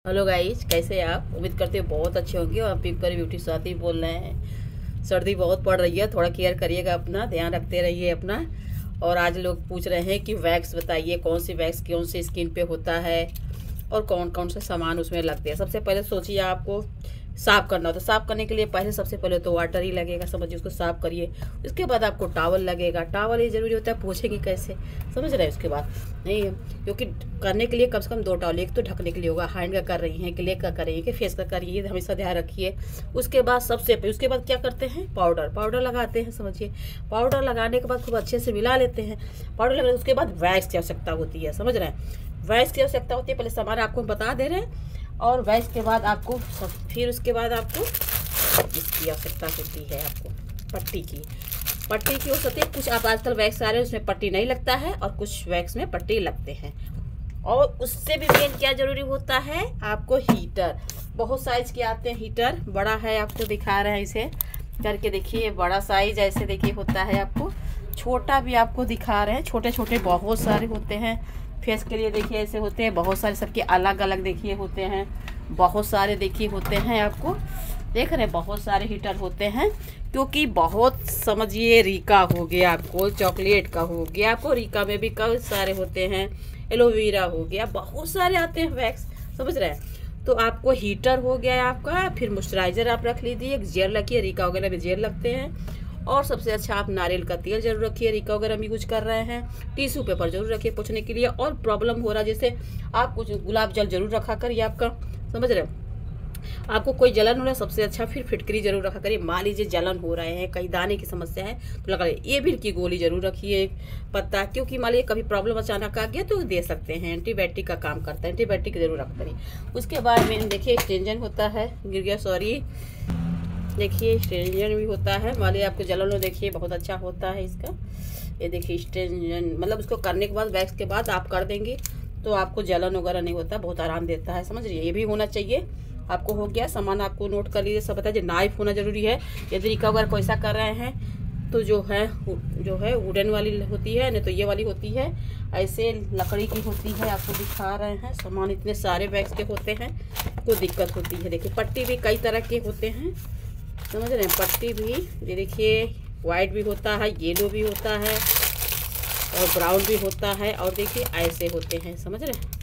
Hello guys, कैसे हैं आप? उम्मीद करते हैं बहुत अच्छे होंगे। और पिंकर ब्यूटी साथ ही बोल रहे हैं। सर्दी बहुत पड़ रही है, थोड़ा केयर करिएगा, अपना ध्यान रखते रहिए अपना। और आज लोग पूछ रहे हैं कि वैक्स बताइए, कौन सी वैक्स कौन सी स्किन पे होता है और कौन कौन से सामान उसमें लगते हैं। सबसे पहले सोचिए आपको साफ़ करना हो तो साफ़ करने के लिए पहले सबसे पहले तो वाटर ही लगेगा, समझिए उसको साफ़ करिए। उसके बाद आपको टॉवल लगेगा, टॉवल ये ज़रूरी होता है, पोंछेंगे कैसे, समझ रहे हैं। उसके बाद नहीं, क्योंकि करने के लिए कम से कम 2 टॉवल, एक तो ढकने के लिए होगा, हैंड का कर रही हैं कि लेग का कर रही हैं कि फेस का कर रही है, हमेशा ध्यान रखिए। उसके बाद उसके बाद क्या करते हैं, पाउडर लगाते हैं, समझिए। पाउडर लगाने के बाद खूब अच्छे से मिला लेते हैं। पाउडर लगाने उसके बाद वैक्स की आवश्यकता होती है, समझ रहे हैं। वैक्स की आवश्यकता होती है, पहले सामान आपको बता दे रहे हैं। और वैक्स के बाद आपको फिर उसके बाद आपको इसकी आवश्यकता होती है, आपको पट्टी की हो सकती है। कुछ आप आजकल वैक्स आ रहे हैं उसमें पट्टी नहीं लगता है, और कुछ वैक्स में पट्टी लगते हैं। और उससे भी मेन क्या जरूरी होता है, आपको हीटर। बहुत साइज के आते हैं हीटर, बड़ा है आपको दिखा रहे हैं, इसे करके देखिए। बड़ा साइज ऐसे देखिए होता है, आपको छोटा भी आपको दिखा रहे हैं। छोटे छोटे बहुत सारे होते हैं। फेस के लिए देखिए ऐसे होते हैं बहुत सारे, सबके अलग अलग देखिए होते हैं, बहुत सारे देखिए होते हैं। आपको देख रहे हैं बहुत सारे हीटर होते हैं, क्योंकि बहुत समझिए रीका हो गया, आपको चॉकलेट का हो गया, आपको रीका में भी कई सारे होते हैं, एलोवेरा हो गया, बहुत सारे आते हैं वैक्स, समझ रहे हैं। तो आपको हीटर हो गया आपका, फिर मॉइस्चराइजर आप रख लीजिए, एक जेल रखिए, रीका वगैरह में जेल लगते हैं। और सबसे अच्छा आप नारियल का तेल जरूर रखिए, रीका वगैरह में यूज कर रहे हैं। टिश्यू पेपर जरूर रखिए पोंछने के लिए। और प्रॉब्लम हो रहा है जैसे आप कुछ गुलाब जल जरूर रखा करिए आपका, समझ रहे हैं। आपको कोई जलन हो रहा है, सबसे अच्छा फिर फिटकरी जरूर रखा करिए। मान लीजिए जलन हो रहे हैं, कहीं दाने की समस्या है तो लगा ये भी की गोली जरूर रखिए, एक पत्ता, क्योंकि मान लीजिए कभी प्रॉब्लम अचानक आ गया तो दे सकते हैं, एंटीबायोटिक का काम करता है, एंटीबायोटिक जरूर रख करिए। उसके बाद में देखिए एक्सटेंजन होता है, गिर गया सॉरी, देखिए स्टेंजन भी होता है। मान लीजिए आपको जलन हो, देखिए बहुत अच्छा होता है इसका, ये देखिए स्टेंजन, मतलब उसको करने के बाद वैक्स के बाद आप कर देंगे तो आपको जलन वगैरह नहीं होता, बहुत आराम देता है, समझ रही है। ये भी होना चाहिए आपको। हो गया सामान, आपको नोट कर लीजिए सब बता दीजिए। नाइफ होना जरूरी है, यदि रीका वगैरह कोई ऐसा कर रहे हैं तो जो है वुडन वाली होती है, नहीं तो ये वाली होती है, ऐसे लकड़ी की होती है। आपको दिखा रहे हैं सामान इतने सारे वैक्स के होते हैं, कोई दिक्कत होती है। देखिए पट्टी भी कई तरह के होते हैं, समझ रहे हैं। पट्टी भी ये देखिए वाइट भी होता है, येलो भी होता है, और ब्राउन भी होता है, और देखिए ऐसे होते हैं, समझ रहे हैं।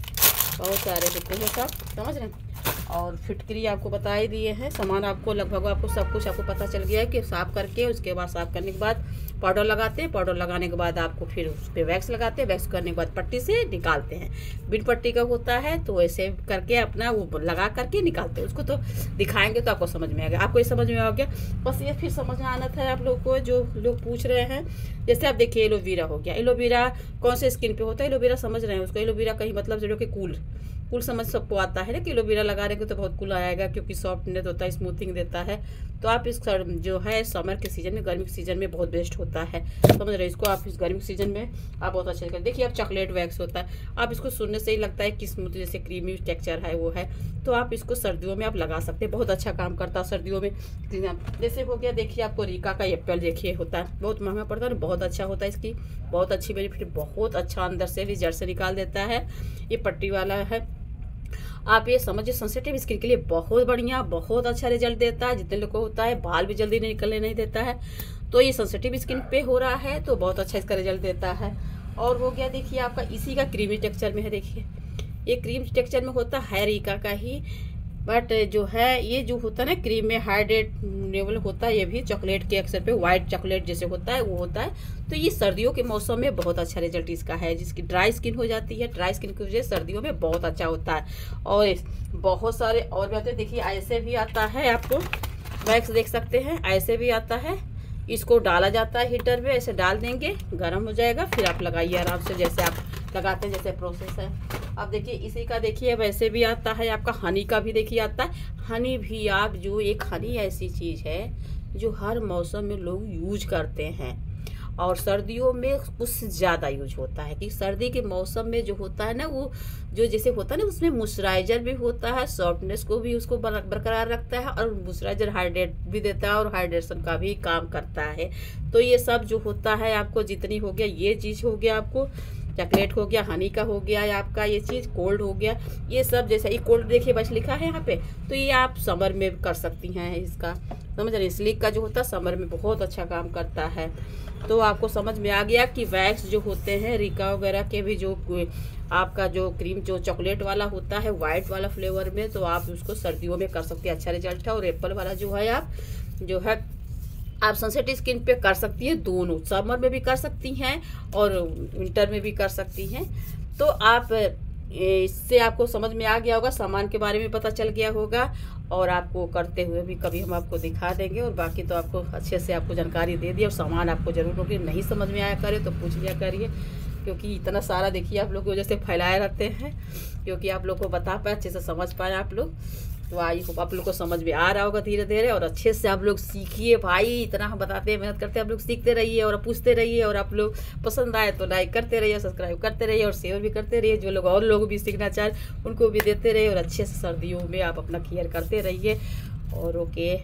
बहुत सारे होते हैं सब, समझ रहे हैं। और फिटकरी आपको बता ही दिए हैं। सामान आपको लगभग आपको सब कुछ आपको पता चल गया है कि साफ़ करके उसके बाद साफ़ करने के बाद पाउडर लगाते हैं, पाउडर लगाने के बाद आपको फिर उस पर वैक्स लगाते हैं, वैक्स करने के बाद पट्टी से निकालते हैं। बिन पट्टी का होता है तो ऐसे करके अपना वो लगा करके निकालते हैं। उसको तो दिखाएंगे तो आपको समझ में आ गया। आपको ये समझ में आ गया, बस ये फिर समझ में आना था आप लोग को, जो लोग पूछ रहे हैं। जैसे आप देखिए एलोवेरा हो गया, एलोवेरा कौन से स्किन पे होता है, एलोवेरा समझ रहे हैं उसको। एलोवेरा कहीं मतलब जो कि कूल समझ सबको आता है ना कि एलोवेरा लगा रहे तो बहुत कूल आएगा, क्योंकि सॉफ्टनेस होता है, स्मूथिंग देता है। तो आप इस जो है समर के सीजन में, गर्मी के सीजन में बहुत बेस्ट होता है, समझ रहे। इसको आप इस गर्मी के सीजन में आप बहुत अच्छे से देखिए। आप चॉकलेट वैक्स होता है, आप इसको सुनने से ही लगता है कि स्मूथ जैसे क्रीमी टेक्सचर है वो है, तो आप इसको सर्दियों में आप लगा सकते हैं, बहुत अच्छा काम करता है सर्दियों में। जैसे हो गया देखिए आपको रीका का एप्पल देखिए होता है, बहुत महंगा पड़ता है, बहुत अच्छा होता है, इसकी बहुत अच्छी बेनिफिट, बहुत अच्छा अंदर से भी जड़ से निकाल देता है। ये पट्टी वाला है, आप ये समझिए सेंसिटिव स्किन के लिए बहुत बढ़िया, बहुत अच्छा रिजल्ट देता है। जितने लोग को होता है बाल भी जल्दी निकलने नहीं देता है, तो ये सेंसिटिव स्किन पे हो रहा है तो बहुत अच्छा इसका रिजल्ट देता है। और हो गया देखिए आपका इसी का क्रीमी टेक्सचर में है, देखिए ये क्रीम टेक्सचर में होता है रीका का ही, बट जो है ये जो होता है ना क्रीम में हाइड्रेट लेवल होता है, ये भी चॉकलेट के अक्सर पे व्हाइट चॉकलेट जैसे होता है वो होता है। तो ये सर्दियों के मौसम में बहुत अच्छा रिजल्ट इसका है, जिसकी ड्राई स्किन हो जाती है, ड्राई स्किन की वजह से सर्दियों में बहुत अच्छा होता है। और बहुत सारे और भी आते हैं, देखिए ऐसे भी आता है, आपको वैक्स देख सकते हैं, ऐसे भी आता है। इसको डाला जाता है हीटर में, ऐसे डाल देंगे, गर्म हो जाएगा, फिर आप लगाइए आराम से, जैसे आप लगाते हैं जैसे प्रोसेस है। अब देखिए इसी का देखिए वैसे भी आता है आपका, हनी का भी देखिए आता है। हनी भी आप जो एक हनी ऐसी चीज़ है जो हर मौसम में लोग यूज करते हैं, और सर्दियों में कुछ ज़्यादा यूज होता है कि सर्दी के मौसम में जो होता है ना, वो जो जैसे होता है ना, उसमें मॉइस्चराइजर भी होता है, सॉफ्टनेस को भी उसको बरकरार रखता है, और मॉइस्चराइजर हाइड्रेट भी देता है और हाइड्रेशन का भी काम करता है। तो ये सब जो होता है आपको जितनी हो गया ये चीज़ हो गया आपको चॉकलेट हो गया, हनी का हो गया, या आपका ये चीज़ कोल्ड हो गया, ये सब जैसे ये कोल्ड देखिए बस लिखा है यहाँ पे, तो ये आप समर में कर सकती हैं इसका, समझ रहे। स्लीक का जो होता है समर में बहुत अच्छा काम करता है। तो आपको समझ में आ गया कि वैक्स जो होते हैं रिका वगैरह के भी, जो आपका जो क्रीम जो चॉकलेट वाला होता है वाइट वाला फ्लेवर में, तो आप उसको सर्दियों में कर सकते हैं, अच्छा रिजल्ट है। और एप्पल वाला जो है आप जो है आप सेंसिटिव स्किन पे कर सकती हैं, दोनों समर में भी कर सकती हैं और विंटर में भी कर सकती हैं। तो आप इससे आपको समझ में आ गया होगा, सामान के बारे में पता चल गया होगा, और आपको करते हुए भी कभी हम आपको दिखा देंगे। और बाकी तो आपको अच्छे से आपको जानकारी दे दी, और सामान आपको जरूर होगी, नहीं समझ में आया करे तो पूछ लिया करिए, क्योंकि इतना सारा देखिए आप लोग की वजह से फैलाए रहते हैं, क्योंकि आप लोग को बता पाए, अच्छे से समझ पाए आप लोग। तो आई होप आप लोग को समझ में आ रहा होगा धीरे धीरे, और अच्छे से आप लोग सीखिए भाई, इतना हम बताते हैं, मेहनत करते हैं, आप लोग सीखते रहिए और पूछते रहिए, और आप लोग पसंद आए तो लाइक करते रहिए, सब्सक्राइब करते रहिए और शेयर भी करते रहिए। जो लोग और लोग भी सीखना चाहें उनको भी देते रहिए, और अच्छे से सर्दियों में आप अपना केयर करते रहिए। और ओके।